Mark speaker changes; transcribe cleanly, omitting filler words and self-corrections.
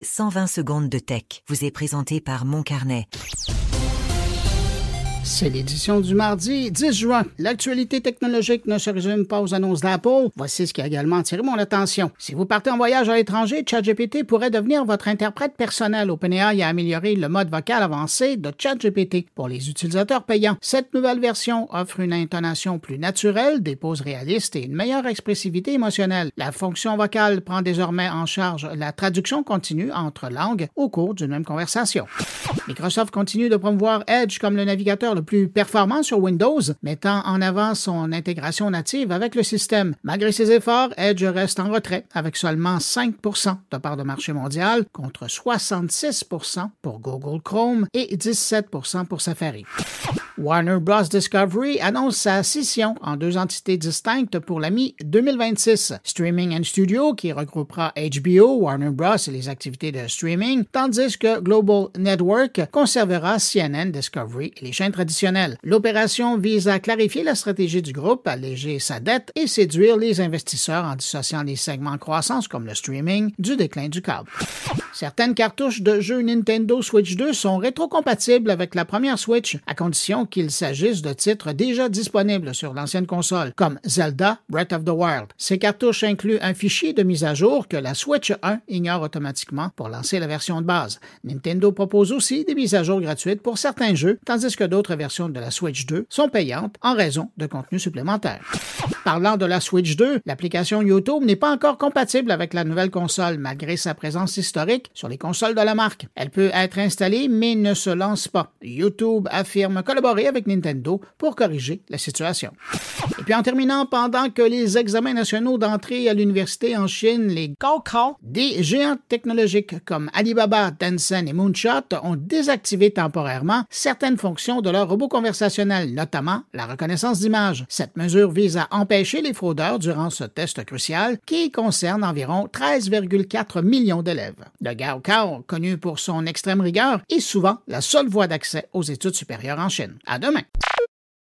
Speaker 1: 120 secondes de tech vous est présenté par Moncarnet.
Speaker 2: C'est l'édition du mardi 10 juin. L'actualité technologique ne se résume pas aux annonces d'Apple. Voici ce qui a également attiré mon attention. Si vous partez en voyage à l'étranger, ChatGPT pourrait devenir votre interprète personnel. OpenAI a amélioré le mode vocal avancé de ChatGPT pour les utilisateurs payants. Cette nouvelle version offre une intonation plus naturelle, des pauses réalistes et une meilleure expressivité émotionnelle. La fonction vocale prend désormais en charge la traduction continue entre langues au cours d'une même conversation. Microsoft continue de promouvoir Edge comme le navigateur le plus performant sur Windows, mettant en avant son intégration native avec le système. Malgré ses efforts, Edge reste en retrait avec seulement 5% de part de marché mondial contre 66% pour Google Chrome et 17% pour Safari. Warner Bros. Discovery annonce sa scission en deux entités distinctes pour la mi-2026. Streaming and Studio, qui regroupera HBO, Warner Bros. Et les activités de streaming, tandis que Global Network conservera CNN, Discovery et les chaînes traditionnelles. L'opération vise à clarifier la stratégie du groupe, alléger sa dette et séduire les investisseurs en dissociant les segments en croissance comme le streaming du déclin du câble. Certaines cartouches de jeux Nintendo Switch 2 sont rétrocompatibles avec la première Switch, à condition qu'il s'agisse de titres déjà disponibles sur l'ancienne console, comme Zelda Breath of the Wild. Ces cartouches incluent un fichier de mise à jour que la Switch 1 ignore automatiquement pour lancer la version de base. Nintendo propose aussi des mises à jour gratuites pour certains jeux, tandis que d'autres versions de la Switch 2 sont payantes en raison de contenus supplémentaires. Parlant de la Switch 2, l'application YouTube n'est pas encore compatible avec la nouvelle console, malgré sa présence historique sur les consoles de la marque. Elle peut être installée, mais ne se lance pas. YouTube affirme collaborer avec Nintendo pour corriger la situation. Et puis en terminant, pendant que les examens nationaux d'entrée à l'université en Chine, les Gaokao, des géants technologiques comme Alibaba, Tencent et Moonshot ont désactivé temporairement certaines fonctions de leur robot conversationnel, notamment la reconnaissance d'images. Cette mesure vise à empêcher les fraudeurs durant ce test crucial qui concerne environ 13,4 millions d'élèves. Le Gaokao, connu pour son extrême rigueur, est souvent la seule voie d'accès aux études supérieures en Chine. À demain!